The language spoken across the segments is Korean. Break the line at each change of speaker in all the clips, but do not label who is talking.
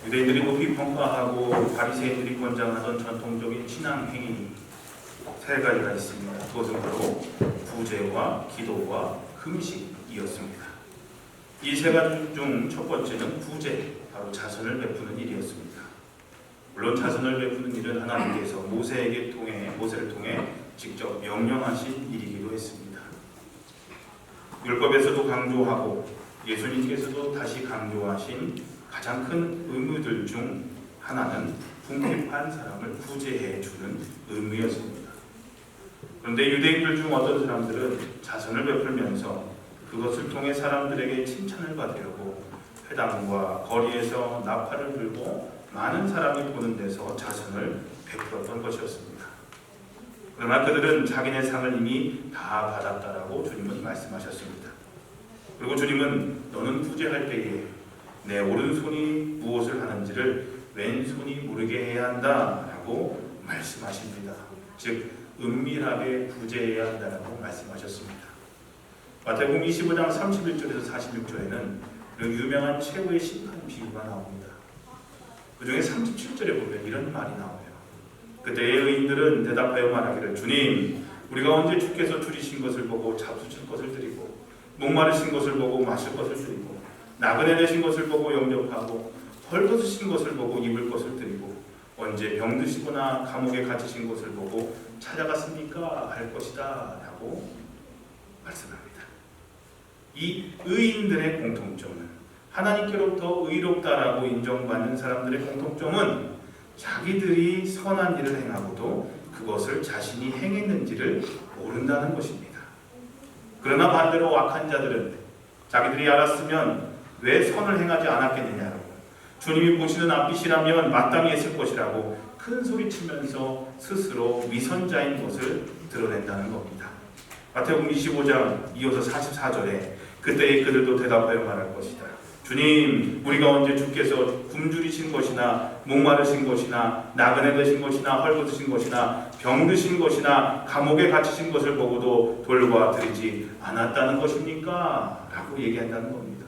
유대인들이 높이 평가하고 바리새인들이 권장하던 전통적인 신앙 행위 세 가지가 있습니다. 그것은 바로 구제와 기도와 금식이었습니다. 이 세 가지 중 첫 번째는 구제, 바로 자선을 베푸는 일이었습니다. 물론 자선을 베푸는 일은 하나님께서 모세를 통해 직접 명령하신 일이기도 했습니다. 율법에서도 강조하고 예수님께서도 다시 강조하신 가장 큰 의무들 중 하나는 궁핍한 사람을 구제해 주는 의무였습니다. 그런데 유대인들 중 어떤 사람들은 자선을 베풀면서 그것을 통해 사람들에게 칭찬을 받으려고 회당과 거리에서 나팔을 들고 많은 사람이 보는 데서 자선을 베풀었던 것이었습니다. 그러나 그들은 자기네 상을 이미 다 받았다라고 주님은 말씀하셨습니다. 그리고 주님은 너는 구제할 때에 내 오른손이 무엇을 하는지를 왼손이 모르게 해야 한다라고 말씀하십니다. 즉 은밀하게 구제해야 한다라고 말씀하셨습니다. 마태복음 25장 31절에서 46절에는 그 유명한 최후의 심판 비유가 나옵니다. 그 중에 37절에 보면 이런 말이 나와요. 그때의 의인들은 대답하여 말하기를 주님 우리가 언제 주께서 줄이신 것을 보고 잡수실 것을 드리고 목마르신 것을 보고 마실 것을 드리고 나그네 되신 것을 보고 영접하고 헐벗으신 것을 보고 입을 것을 드리고 언제 병드시거나 감옥에 갇히신 것을 보고 찾아갔습니까? 할 것이다 라고 말씀합니다. 이 의인들의 공통점은 하나님께로부터 의롭다라고 인정받는 사람들의 공통점은 자기들이 선한 일을 행하고도 그것을 자신이 행했는지를 모른다는 것입니다. 그러나 반대로 악한 자들은 자기들이 알았으면 왜 선을 행하지 않았겠느냐라고 주님이 보시는 앞빛이라면 마땅히 했을 것이라고 큰 소리치면서 스스로 위선자인 것을 드러낸다는 겁니다. 마태복음 25장 이어서 44절에 그때의 그들도 대답하여 말할 것이다. 주님 우리가 언제 주께서 굶주리신 것이나 목마르신 것이나 나그네 되신 것이나 헐벗으신 것이나 병드신 것이나 감옥에 갇히신 것을 보고도 돌보아 드리지 않았다는 것입니까? 라고 얘기한다는 겁니다.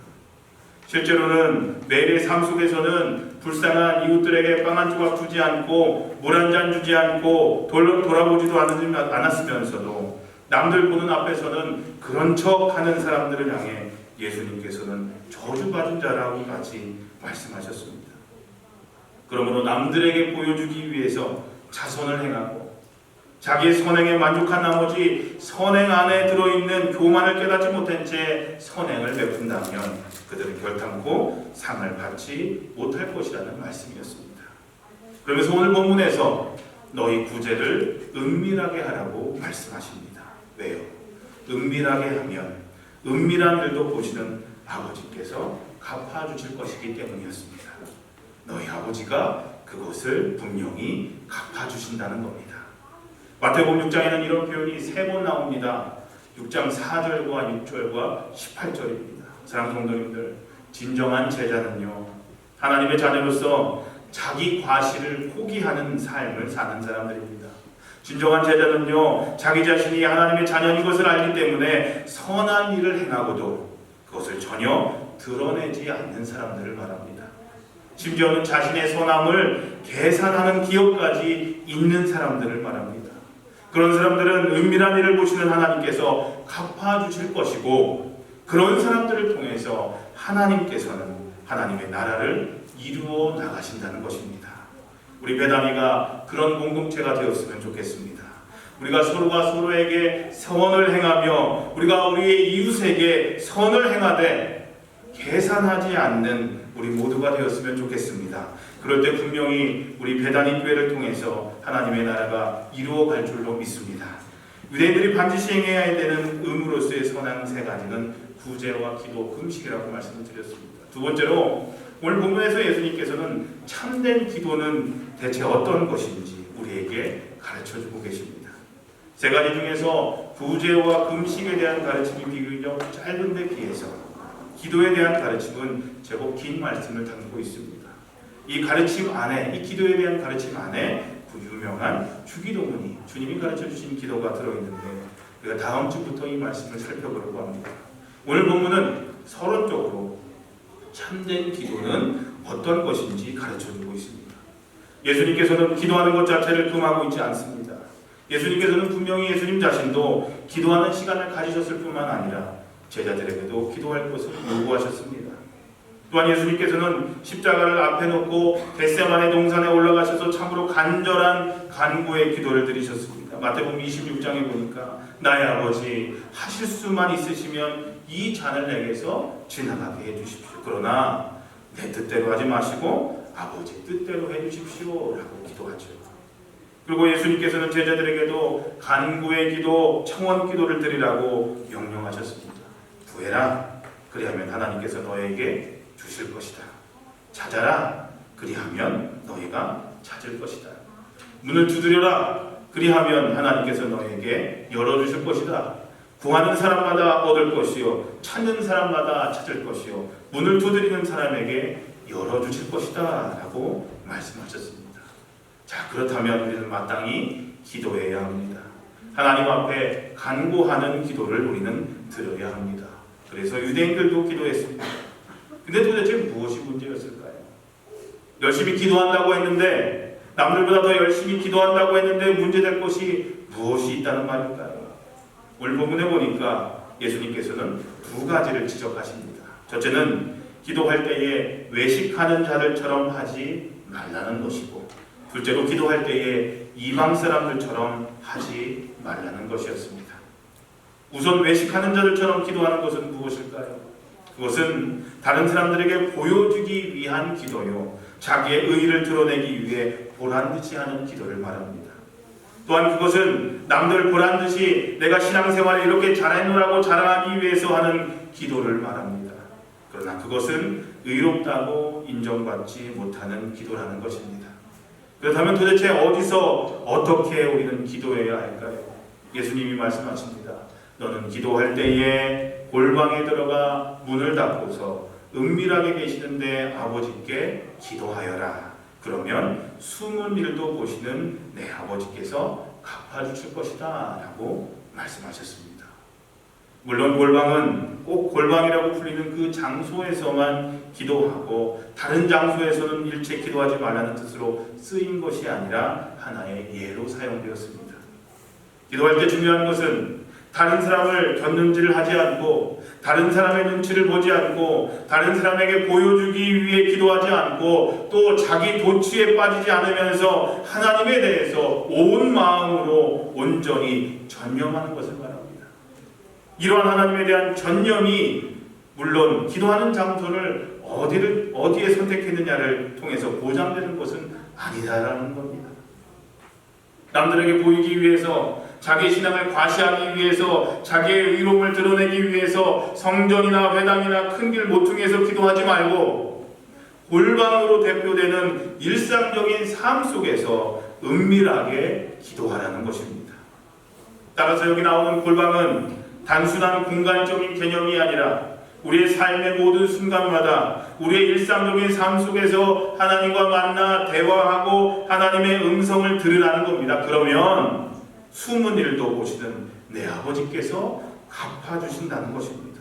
실제로는 매일의 삶 속에서는 불쌍한 이웃들에게 빵 한 조각 주지 않고 물 한 잔 주지 않고 돌아보지도 않았으면서도 남들 보는 앞에서는 그런 척 하는 사람들을 향해 예수님께서는 저주받은 자라고까지 말씀하셨습니다. 그러므로 남들에게 보여주기 위해서 자선을 행하고 자기의 선행에 만족한 나머지 선행 안에 들어있는 교만을 깨닫지 못한 채 선행을 베푼다면 그들은 결탄코 상을 받지 못할 것이라는 말씀이었습니다. 그러면서 오늘 본문에서 너희 구제를 은밀하게 하라고 말씀하십니다. 왜요? 은밀하게 하면 은밀한 일도 보시는 아버지께서 갚아주실 것이기 때문이었습니다. 너희 아버지가 그것을 분명히 갚아주신다는 겁니다. 마태복음 6장에는 이런 표현이 3번 나옵니다. 6장 4절과 6절과 18절입니다. 사랑하는 성도님들, 진정한 제자는요 하나님의 자녀로서 자기 과실을 포기하는 삶을 사는 사람들입니다. 진정한 제자는요 자기 자신이 하나님의 자녀인 것을 알기 때문에 선한 일을 행하고도 그것을 전혀 드러내지 않는 사람들을 말합니다. 심지어는 자신의 선함을 계산하는 기억까지 있는 사람들을 말합니다. 그런 사람들은 은밀한 일을 보시는 하나님께서 갚아주실 것이고 그런 사람들을 통해서 하나님께서는 하나님의 나라를 이루어 나가신다는 것입니다. 우리 배단위가 그런 공동체가 되었으면 좋겠습니다. 우리가 서로가 서로에게 선을 행하며 우리가 우리의 이웃에게 선을 행하되 계산하지 않는 우리 모두가 되었으면 좋겠습니다. 그럴 때 분명히 우리 배단위 교회를 통해서 하나님의 나라가 이루어갈 줄로 믿습니다. 유대인들이 반드시 행해야 되는 의무로서의 선한 3가지는 구제와 기도, 금식이라고 말씀을 드렸습니다. 두 번째로 오늘 본문에서 예수님께서는 참된 기도는 대체 어떤 것인지 우리에게 가르쳐주고 계십니다. 3가지 중에서 구제와 금식에 대한 가르침이 비교적 짧은데 비해서 기도에 대한 가르침은 제법 긴 말씀을 담고 있습니다. 이 가르침 안에, 이 기도에 대한 가르침 안에 그 유명한 주기도문이 주님이 가르쳐주신 기도가 들어있는데 우리가 다음 주부터 이 말씀을 살펴보려고 합니다. 오늘 본문은 서론적으로 참된 기도는 어떤 것인지 가르쳐주고 있습니다. 예수님께서는 기도하는 것 자체를 금하고 있지 않습니다. 예수님께서는 분명히 예수님 자신도 기도하는 시간을 가지셨을 뿐만 아니라 제자들에게도 기도할 것을 요구하셨습니다. 또한 예수님께서는 십자가를 앞에 놓고 겟세마네 동산에 올라가셔서 참으로 간절한 간구의 기도를 드리셨습니다. 마태복음 26장에 보니까 나의 아버지 하실 수만 있으시면 이 잔을 내게서 지나가게 해주십시오. 그러나 내 뜻대로 하지 마시고 아버지 뜻대로 해주십시오 라고 기도하죠. 그리고 예수님께서는 제자들에게도 간구의 기도, 청원 기도를 드리라고 명령하셨습니다. 구해라, 그리하면 하나님께서 너에게 주실 것이다. 찾아라, 그리하면 너희가 찾을 것이다. 문을 두드려라, 그리하면 하나님께서 너에게 열어주실 것이다. 구하는 사람마다 얻을 것이요 찾는 사람마다 찾을 것이요 문을 두드리는 사람에게 열어주실 것이다 라고 말씀하셨습니다. 자, 그렇다면 우리는 마땅히 기도해야 합니다. 하나님 앞에 간구하는 기도를 우리는 드려야 합니다. 그래서 유대인들도 기도했습니다. 근데 도대체 무엇이 문제였을까요? 열심히 기도한다고 했는데, 남들보다 더 열심히 기도한다고 했는데 문제될 것이 무엇이 있다는 말일까요? 오늘 본문에 보니까 예수님께서는 두 가지를 지적하십니다. 첫째는 기도할 때에 외식하는 자들처럼 하지 말라는 것이고, 둘째로 기도할 때에 이방 사람들처럼 하지 말라는 것이었습니다. 우선 외식하는 자들처럼 기도하는 것은 무엇일까요? 그것은 다른 사람들에게 보여주기 위한 기도요, 자기의 의의를 드러내기 위해 보란듯이 하는 기도를 말합니다. 또한 그것은 남들 보란듯이 내가 신앙생활을 이렇게 잘해놓으라고 자랑하기 위해서 하는 기도를 말합니다. 그러나 그것은 의롭다고 인정받지 못하는 기도라는 것입니다. 그렇다면 도대체 어디서 어떻게 우리는 기도해야 할까요? 예수님이 말씀하십니다. 너는 기도할 때에 골방에 들어가 문을 닫고서 은밀하게 계시는데 아버지께 기도하여라. 그러면 숨은 일도 보시는 내 아버지께서 갚아주실 것이다 라고 말씀하셨습니다. 물론 골방은 꼭 골방이라고 불리는 그 장소에서만 기도하고 다른 장소에서는 일체 기도하지 말라는 뜻으로 쓰인 것이 아니라 하나의 예로 사용되었습니다. 기도할 때 중요한 것은 다른 사람을 곁눈질을 하지 않고, 다른 사람의 눈치를 보지 않고, 다른 사람에게 보여주기 위해 기도하지 않고, 또 자기 도취에 빠지지 않으면서 하나님에 대해서 온 마음으로 온전히 전념하는 것을 말합니다. 이러한 하나님에 대한 전념이 물론 기도하는 장소를 어디에 선택했느냐를 통해서 보장되는 것은 아니다라는 겁니다. 남들에게 보이기 위해서, 자기의 신앙을 과시하기 위해서, 자기의 의로움을 드러내기 위해서 성전이나 회당이나 큰 길 모퉁이에서 기도하지 말고 골방으로 대표되는 일상적인 삶 속에서 은밀하게 기도하라는 것입니다. 따라서 여기 나오는 골방은 단순한 공간적인 개념이 아니라 우리의 삶의 모든 순간마다 우리의 일상적인 삶 속에서 하나님과 만나 대화하고 하나님의 음성을 들으라는 겁니다. 그러면 숨은 일도 보시는 내 아버지께서 갚아주신다는 것입니다.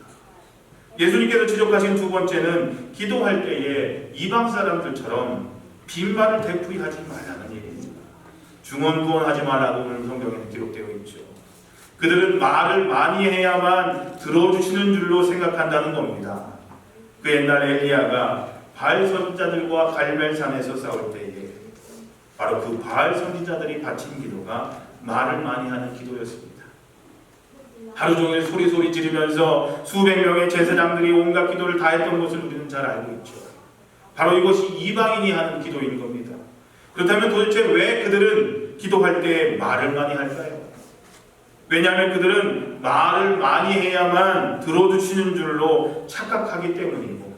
예수님께서 지적하신 두 번째는 기도할 때에 이방 사람들처럼 빈말을 되풀이 하지 말라는 얘기입니다. 중언부언하지 말라고 오늘 성경에는 기록되어 있죠. 그들은 말을 많이 해야만 들어주시는 줄로 생각한다는 겁니다. 그 옛날 엘리야가 바알 선지자들과 갈멜산에서 싸울 때에 바로 그 바알 선지자들이 바친 기도가 말을 많이 하는 기도였습니다. 하루 종일 소리 지르면서 수백 명의 제사장들이 온갖 기도를 다 했던 것을 우리는 잘 알고 있죠. 바로 이것이 이방인이 하는 기도인 겁니다. 그렇다면 도대체 왜 그들은 기도할 때 말을 많이 할까요? 왜냐하면 그들은 말을 많이 해야만 들어주시는 줄로 착각하기 때문이고,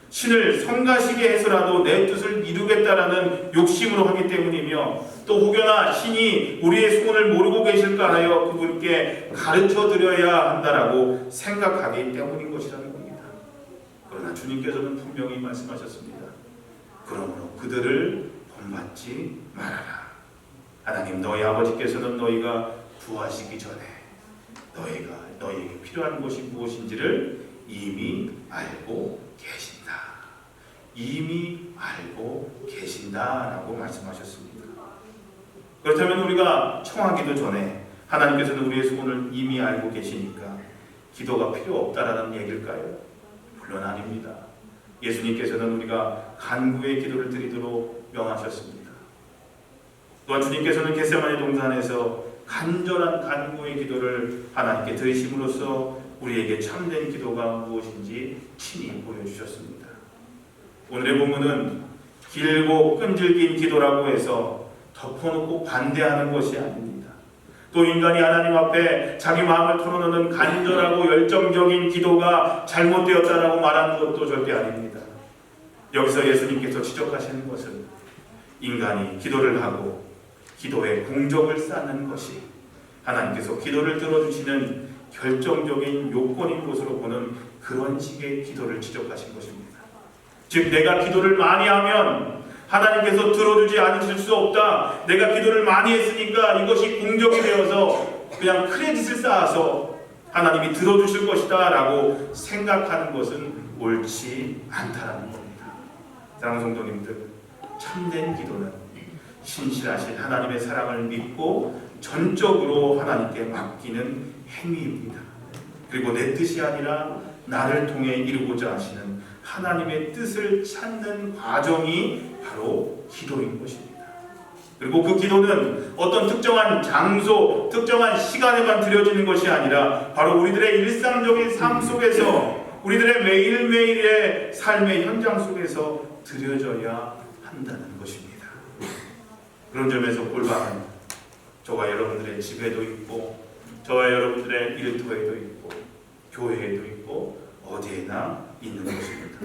신을 성가시게 해서라도 내 뜻을 이루겠다라는 욕심으로 하기 때문이며, 또 혹여나 신이 우리의 소원을 모르고 계실까 하여 그분께 가르쳐 드려야 한다라고 생각하기 때문인 것이라는 겁니다. 그러나 주님께서는 분명히 말씀하셨습니다. 그러므로 그들을 본받지 말아라. 하나님 너희 아버지께서는 너희가 구하시기 전에 너희에게 필요한 것이 무엇인지를 이미 알고 계신다 이미 알고 계신다라고 말씀하셨습니다. 그렇다면 우리가 청하기도 전에 하나님께서는 우리의 소원을 이미 알고 계시니까 기도가 필요 없다라는 얘기일까요? 물론 아닙니다. 예수님께서는 우리가 간구의 기도를 드리도록 명하셨습니다. 또한 주님께서는 겟세마네 동산에서 간절한 간구의 기도를 하나님께 드리심으로써 우리에게 참된 기도가 무엇인지 친히 보여주셨습니다. 오늘의 본문은 길고 끈질긴 기도라고 해서 덮어놓고 반대하는 것이 아닙니다. 또 인간이 하나님 앞에 자기 마음을 털어놓는 간절하고 열정적인 기도가 잘못되었다라고 말하는 것도 절대 아닙니다. 여기서 예수님께서 지적하시는 것은 인간이 기도를 하고 기도에 공적을 쌓는 것이 하나님께서 기도를 들어주시는 결정적인 요건인 것으로 보는 그런 식의 기도를 지적하신 것입니다. 즉 내가 기도를 많이 하면 하나님께서 들어주지 않으실 수 없다. 내가 기도를 많이 했으니까 이것이 공적이 되어서 그냥 크레딧을 쌓아서 하나님이 들어주실 것이다 라고 생각하는 것은 옳지 않다라는 겁니다. 사랑하는 성도님들, 참된 기도는 신실하신 하나님의 사랑을 믿고 전적으로 하나님께 맡기는 행위입니다. 그리고 내 뜻이 아니라 나를 통해 이루고자 하시는 하나님의 뜻을 찾는 과정이 바로 기도인 것입니다. 그리고 그 기도는 어떤 특정한 장소, 특정한 시간에만 드려지는 것이 아니라 바로 우리들의 일상적인 삶 속에서 우리들의 매일매일의 삶의 현장 속에서 드려져야 한다는 것입니다. 그런 점에서 골방은 저와 여러분들의 집에도 있고 저와 여러분들의 일터에도 있고 교회에도 있고 어디에나 있는 것입니다.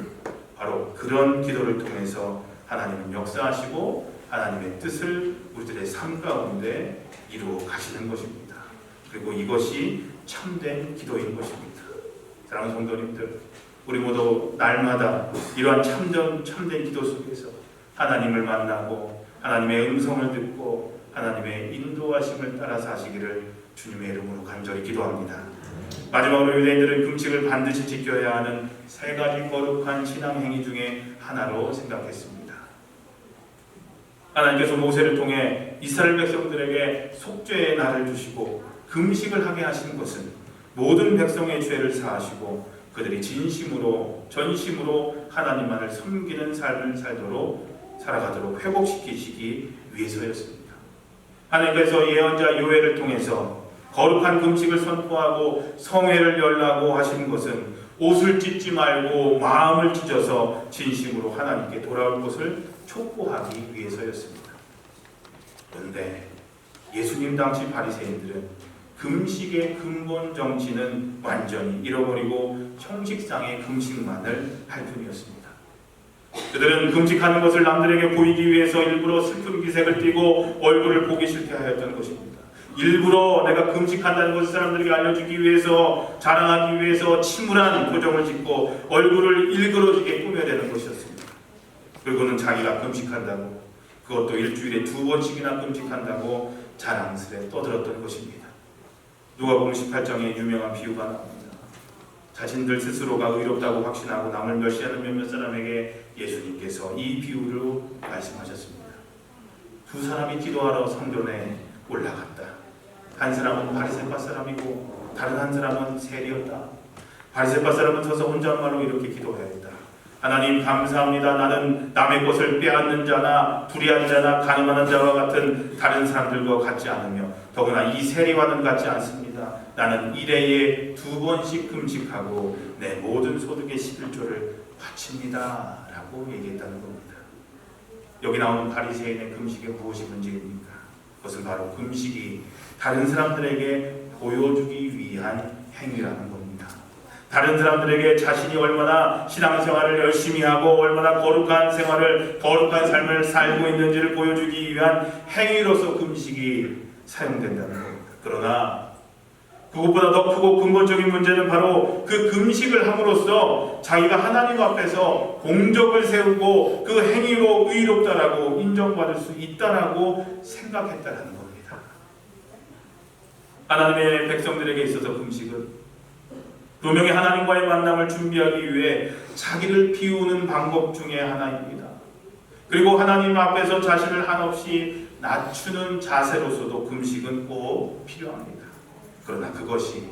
바로 그런 기도를 통해서 하나님은 역사하시고 하나님의 뜻을 우리들의 삶 가운데 이루어 가시는 것입니다. 그리고 이것이 참된 기도인 것입니다. 사랑하는 성도님들, 우리 모두 날마다 이러한 참된 기도 속에서 하나님을 만나고 하나님의 음성을 듣고 하나님의 인도하심을 따라 사시기를 주님의 이름으로 간절히 기도합니다. 마지막으로 유대인들은 금식을 반드시 지켜야 하는 세 가지 거룩한 신앙 행위 중에 하나로 생각했습니다. 하나님께서 모세를 통해 이스라엘 백성들에게 속죄의 날을 주시고 금식을 하게 하신 것은 모든 백성의 죄를 사하시고 그들이 진심으로 전심으로 하나님만을 섬기는 삶을 살아가도록 회복시키시기 위해서였습니다. 하나님께서 예언자 요엘을 통해서 거룩한 금식을 선포하고 성회를 열라고 하신 것은 옷을 찢지 말고 마음을 찢어서 진심으로 하나님께 돌아올 것을 촉구하기 위해서였습니다. 그런데 예수님 당시 바리새인들은 금식의 근본 정신은 완전히 잃어버리고 형식상의 금식만을 할 뿐이었습니다. 그들은 금식하는 것을 남들에게 보이기 위해서 일부러 슬픈 기색을 띠고 얼굴을 보기 싫게 하였던 것입니다. 일부러 내가 금식한다는 것을 사람들에게 알려주기 위해서, 자랑하기 위해서 침울한 표정을 짓고 얼굴을 일그러지게 꾸며대는 것이었습니다. 그리고는 자기가 금식한다고, 그것도 일주일에 2번씩이나 금식한다고 자랑스레 떠들었던 것입니다. 누가복음 18장에 유명한 비유가 나옵니다. 자신들 스스로가 의롭다고 확신하고 남을 멸시하는 몇몇 사람에게 예수님께서 이 비유로 말씀하셨습니다. 두 사람이 기도하러 성전에 올라갔다. 한 사람은 바리새파 사람이고 다른 한 사람은 세리였다. 바리새파 사람은 서서 혼잣말로 이렇게 기도하였다. 하나님 감사합니다. 나는 남의 것을 빼앗는 자나 불의한 자나 가늠하는 자와 같은 다른 사람들과 같지 않으며 더구나 이 세리와는 같지 않습니다. 나는 일해에 2번씩 금식하고 내 모든 소득의 11조를 바칩니다 라고 얘기했다는 겁니다. 여기 나오는 바리새인의 금식의 무엇이 문제입니까? 그것은 바로 금식이 다른 사람들에게 보여주기 위한 행위라는 겁니다. 다른 사람들에게 자신이 얼마나 신앙생활을 열심히 하고 얼마나 거룩한 삶을 살고 있는지를 보여주기 위한 행위로서 금식이 사용된다는 겁니다. 그러나 그것보다 더 크고 근본적인 문제는 바로 그 금식을 함으로써 자기가 하나님 앞에서 공적을 세우고 그 행위로 의롭다라고 인정받을 수 있다라고 생각했다는 겁니다. 하나님의 백성들에게 있어서 금식은 분명히 하나님과의 만남을 준비하기 위해 자기를 비우는 방법 중에 하나입니다. 그리고 하나님 앞에서 자신을 한없이 낮추는 자세로서도 금식은 꼭 필요합니다. 그러나 그것이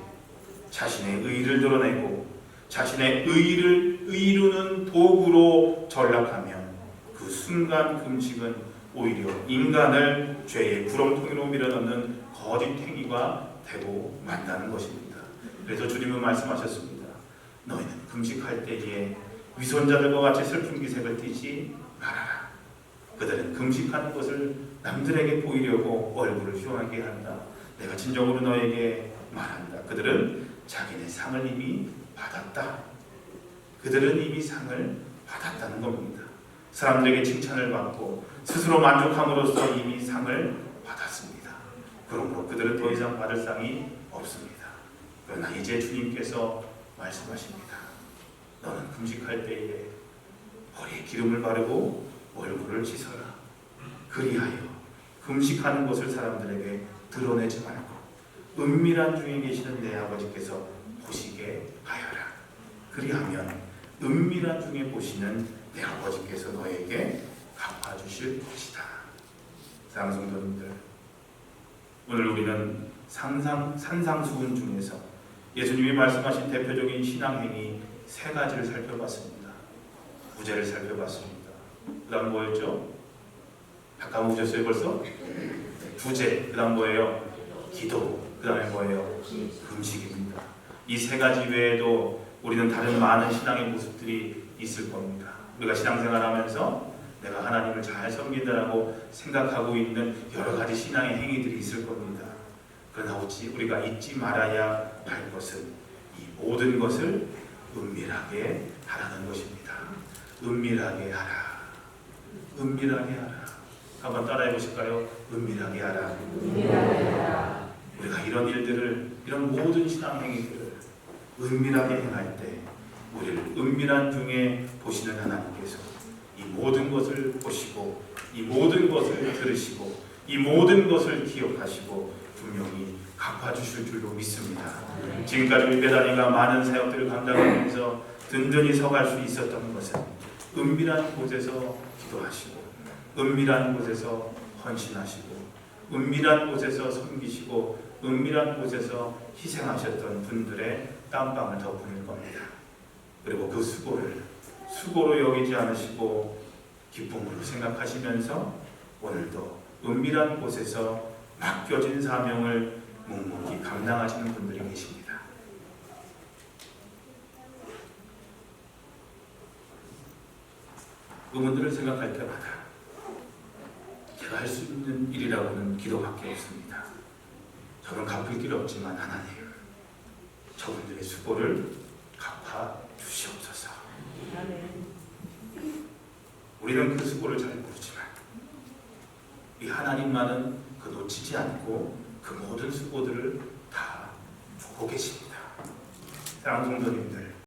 자신의 의를 드러내고 자신의 의를 이루는 도구로 전락하면 그 순간 금식은 오히려 인간을 죄의 구렁텅이로 밀어넣는 거짓행위가 되고 만다는 것입니다. 그래서 주님은 말씀하셨습니다. 너희는 금식할 때에 위선자들과 같이 슬픈 기색을 띠지 말아라. 그들은 금식하는 것을 남들에게 보이려고 얼굴을 휘황하게 한다. 내가 진정으로 너에게 말한다. 그들은 자기네 상을 이미 받았다. 그들은 이미 상을 받았다는 겁니다. 사람들에게 칭찬을 받고 스스로 만족함으로써 이미 상을 받았습니다. 그러므로 그들은 더 이상 받을 상이 없습니다. 그러나 이제 주님께서 말씀하십니다. 너는 금식할 때에 머리에 기름을 바르고 얼굴을 씻어라. 그리하여 금식하는 것을 사람들에게 드러내지 말고 은밀한 중에 계시는 내 아버지께서 보시게 하여라. 그리하면 은밀한 중에 보시는 내 아버지께서 너에게 갚아주실 것이다. 사랑하는 성도님들, 오늘 우리는 산상수훈 중에서 예수님이 말씀하신 대표적인 신앙행위 세 가지를 살펴봤습니다. 구제를 살펴봤습니다. 그 다음 뭐였죠? 다 까먹으셨어요 벌써? 구제, 그 다음 뭐예요? 기도, 그 다음에 뭐예요? 금식입니다. 이 세 가지 외에도 우리는 다른 많은 신앙의 모습들이 있을 겁니다. 우리가 신앙생활하면서 내가 하나님을 잘 섬긴다라고 생각하고 있는 여러 가지 신앙의 행위들이 있을 겁니다. 그러나 우리가 잊지 말아야 할 것은 이 모든 것을 은밀하게 하라는 것입니다. 은밀하게 하라. 은밀하게 하라. 한번 따라해 보실까요? 은밀하게 하라.
은밀하게 하라.
우리가 이런 일들을, 이런 모든 신앙 행위들을 은밀하게 행할 때 우리를 은밀한 중에 보시는 하나님께서 이 모든 것을 보시고 이 모든 것을 들으시고 이 모든 것을 기억하시고 분명히 갚아주실 줄로 믿습니다. 지금까지 우리 배단이가 많은 사역들을 감당하면서 든든히 서갈 수 있었던 것은 은밀한 곳에서 기도하시고 은밀한 곳에서 헌신하시고 은밀한 곳에서 섬기시고 은밀한 곳에서 희생하셨던 분들의 땀방울 덕분일 겁니다. 그리고 그 수고로 여기지 않으시고 기쁨으로 생각하시면서 오늘도 은밀한 곳에서 맡겨진 사명을 묵묵히 감당하시는 분들이 계십니다. 그분들을 생각할 때마다 제가 할 수 있는 일이라고는 기도밖에 없습니다. 저는 갚을 길 없지만 하나님, 저분들의 수고를 갚아 주시옵소서. 우리는 그 수고를 잘 모르지만 이 하나님만은 그 놓치지 않고 그 모든 수고들을 다 보고 계십니다. 사랑하는 성도님들,